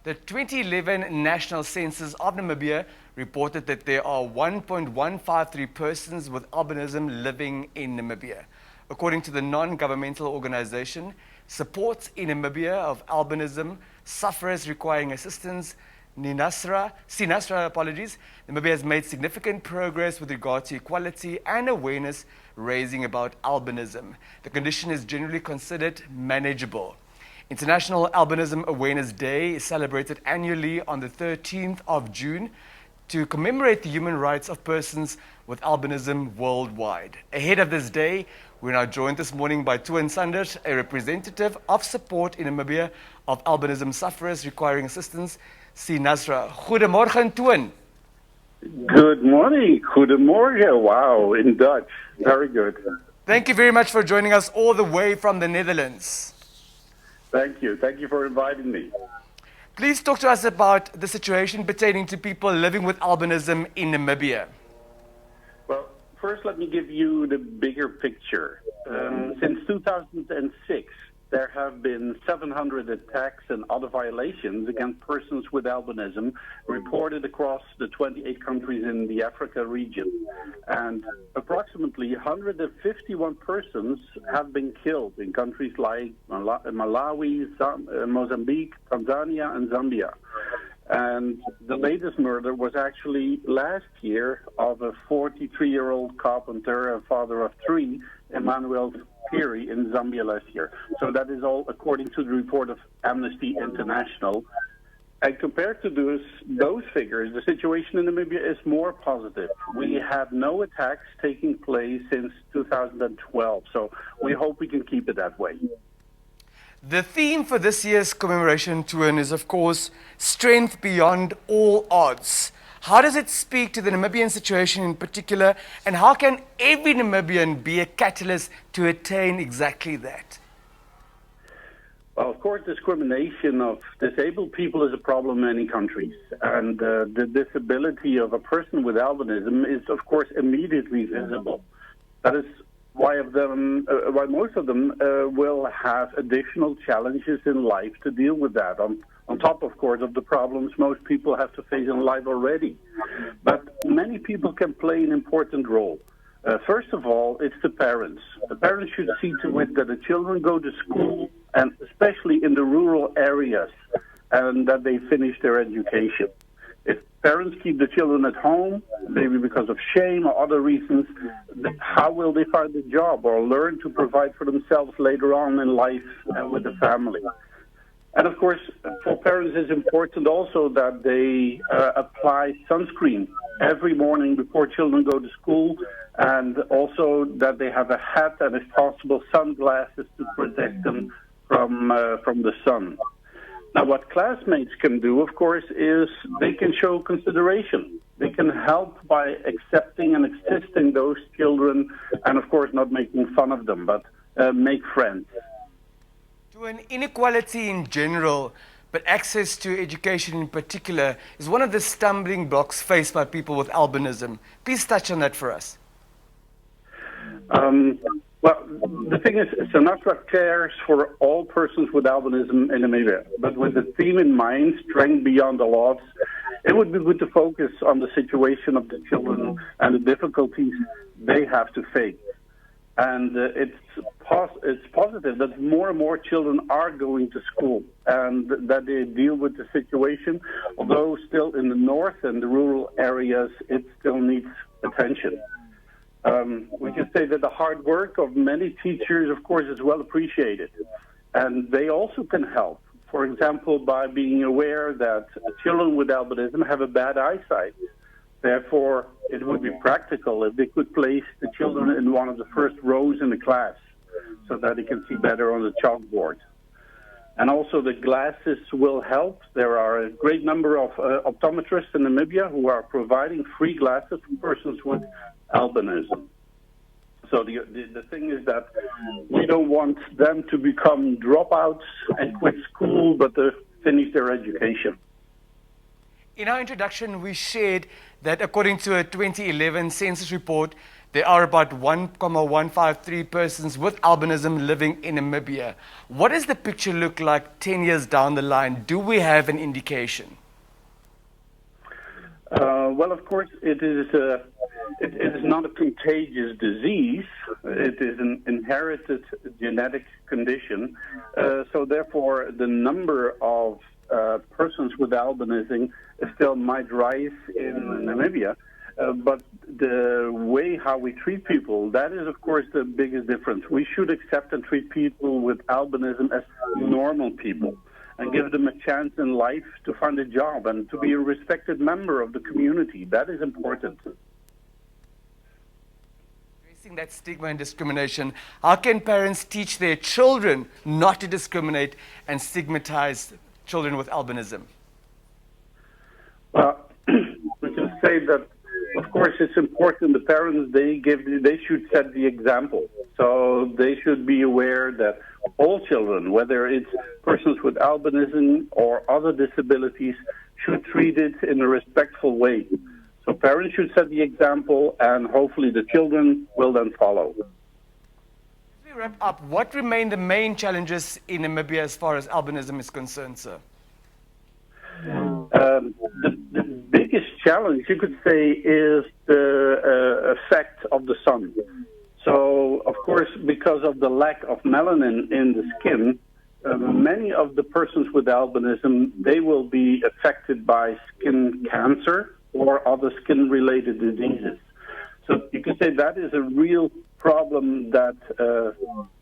The 2011 National Census of Namibia reported that there are 1.153 persons with albinism living in Namibia. According to the non-governmental organization, Support in Namibia of Albanism Sufferers Requiring Assistance, Sinasra, Namibia has made significant progress with regard to equality and awareness raising about albinism. The condition is generally considered manageable. International Albanism Awareness Day is celebrated annually on the 13th of June to commemorate the human rights of persons with albinism worldwide. Ahead of this day, we're now joined this morning by Tuan Sanders, a representative of Support in Namibia of albinism sufferers requiring assistance, Sinasra. Goedemorgen, Tuan. Good morning. Goedemorgen. Wow, in Dutch. Very good. Thank you very much for joining us all the way from the Netherlands. Thank you. Thank you for inviting me. Please talk to us about the situation pertaining to people living with albinism in Namibia. Well, first let me give you the bigger picture. Since 2006, there have been 700 attacks and other violations against persons with albinism reported across the 28 countries in the Africa region. And approximately 151 persons have been killed in countries like Malawi, Mozambique, Tanzania, and Zambia. And the latest murder was actually last year of a 43-year-old carpenter and father of three, Emmanuel Piri, in Zambia last year. So that is all according to the report of Amnesty International. And compared to those figures, the situation in Namibia is more positive. We have no attacks taking place since 2012, so we hope we can keep it that way. The theme for this year's commemoration, Tuan, is of course strength beyond all odds. How does it speak to the Namibian situation in particular, and how can every Namibian be a catalyst to attain exactly that? Well, of course, discrimination of disabled people is a problem in many countries. And the disability of a person with albinism is, of course, immediately visible. That is why most of them will have additional challenges in life to deal with that, on top, of course, of the problems most people have to face in life already. But many people can play an important role. First of all, it's the parents. The parents should see to it that the children go to school, and especially in the rural areas, and that they finish their education. If parents keep the children at home, maybe because of shame or other reasons, how will they find a job or learn to provide for themselves later on in life with the family? And of course, for parents, it's important also that they apply sunscreen every morning before children go to school, and also that they have a hat and, if possible, sunglasses to protect them from the sun. Now, what classmates can do, of course, is they can show consideration. They can help by accepting and assisting those children, and of course, not making fun of them, but make friends. To an inequality in general, but access to education in particular, is one of the stumbling blocks faced by people with albinism. Please touch on that for us. Well, the thing is, Sinasra cares for all persons with albinism in Namibia. But with the theme in mind, strength beyond all odds, it would be good to focus on the situation of the children and the difficulties they have to face. And it's positive that more and more children are going to school and that they deal with the situation, although still in the north and the rural areas, it still needs attention. We can say that the hard work of many teachers, of course, is well appreciated. And they also can help, for example, by being aware that children with albinism have a bad eyesight. Therefore, it would be practical if they could place the children in one of the first rows in the class so that they can see better on the chalkboard. And also the glasses will help. There are a great number of optometrists in Namibia who are providing free glasses for persons with albinism. So the thing is that we don't want them to become dropouts and quit school, but to finish their education. In our introduction, we shared that according to a 2011 census report, There are about 1,153 persons with albinism living in Namibia. What does the picture look like 10 years down the line? Do we have an indication? Well, of course, it is not a contagious disease. It is an inherited genetic condition. So therefore, the number of persons with albinism still might rise in Namibia. But the way how we treat people, that is, of course, the biggest difference. We should accept and treat people with albinism as normal people and give them a chance in life to find a job and to be a respected member of the community. That is important. Facing that stigma and discrimination, how can parents teach their children not to discriminate and stigmatize children with albinism? We can say that, of course, it's important. The parents, they should set the example. So they should be aware that all children, whether it's persons with albinism or other disabilities, should treat it in a respectful way. So parents should set the example, and hopefully the children will then follow. As we wrap up, what remain the main challenges in Namibia as far as albinism is concerned, sir? The biggest challenge, you could say, is the effect of the sun. So, of course, because of the lack of melanin in the skin, many of the persons with albinism, they will be affected by skin cancer or other skin-related diseases. So you could say that is a real problem that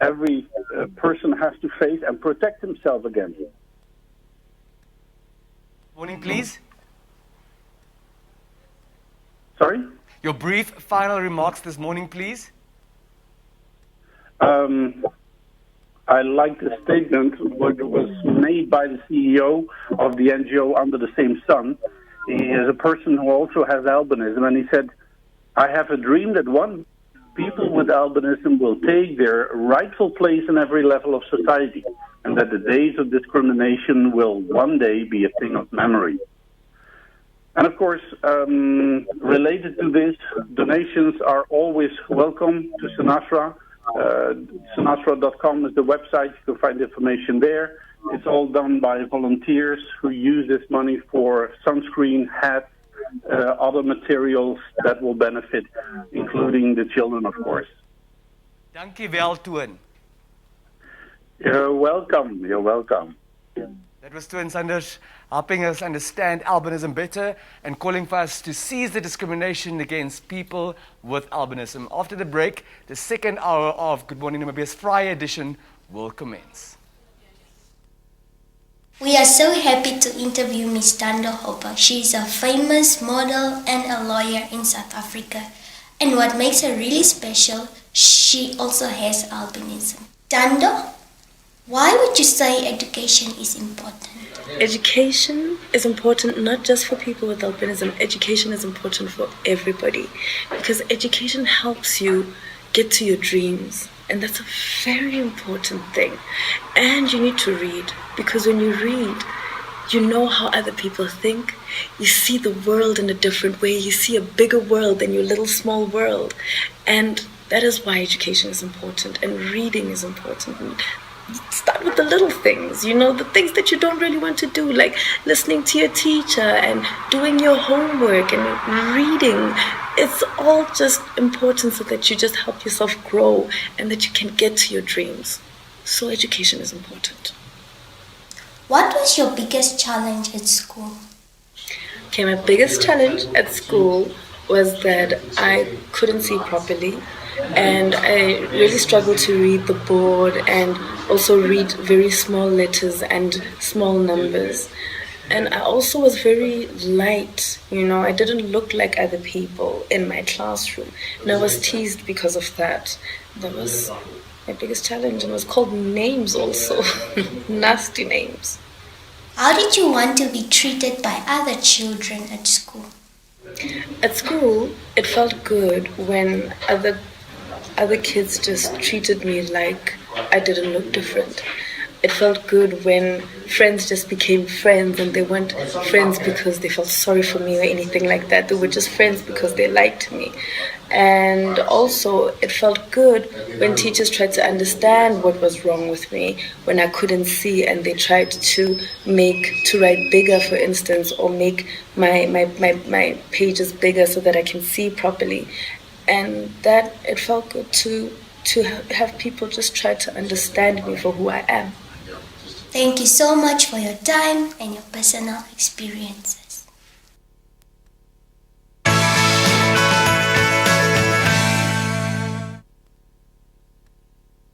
every person has to face and protect himself against. Morning, please. Sorry? Your brief final remarks this morning, please. I like the statement which was made by the CEO of the NGO Under the Same Sun. He is a person who also has albinism, and he said, I have a dream that people with albinism will take their rightful place in every level of society, and that the days of discrimination will one day be a thing of memory. And of course, related to this, donations are always welcome to Sinatra. Sinatra.com is the website. You can find information there. It's all done by volunteers who use this money for sunscreen, hats, other materials that will benefit, including the children, of course. Dankie wel, Toon. You're welcome. You're welcome. That was Toon Sanders helping us understand albinism better and calling for us to cease the discrimination against people with albinism. After the break, the second hour of Good Morning Mbs Fry edition will commence. We are so happy to interview Ms. Tando Hopper. She is a famous model and a lawyer in South Africa. And what makes her really special, she also has albinism. Tando, why would you say education is important? Education is important not just for people with albinism. Education is important for everybody because education helps you get to your dreams. And that's a very important thing. And you need to read, because when you read, you know how other people think. You see the world in a different way. You see a bigger world than your little small world. And that is why education is important and reading is important. And start with the little things, the things that you don't really want to do, like listening to your teacher and doing your homework and reading. It's all just important so that you just help yourself grow and that you can get to your dreams. So education is important. What was your biggest challenge at school? Okay, my biggest challenge at school was that I couldn't see properly. And I really struggled to read the board and also read very small letters and small numbers. And I also was very light, I didn't look like other people in my classroom. And I was teased because of that. That was my biggest challenge, and it was called names also, nasty names. How did you want to be treated by other children at school? At school, it felt good when other kids just treated me like I didn't look different. It felt good when friends just became friends, and they weren't friends because they felt sorry for me or anything like that. They were just friends because they liked me. And also, it felt good when teachers tried to understand what was wrong with me when I couldn't see, and they tried to write bigger, for instance, or make my pages bigger so that I can see properly. And that it felt good to have people just try to understand me for who I am. Thank you so much for your time and your personal experiences.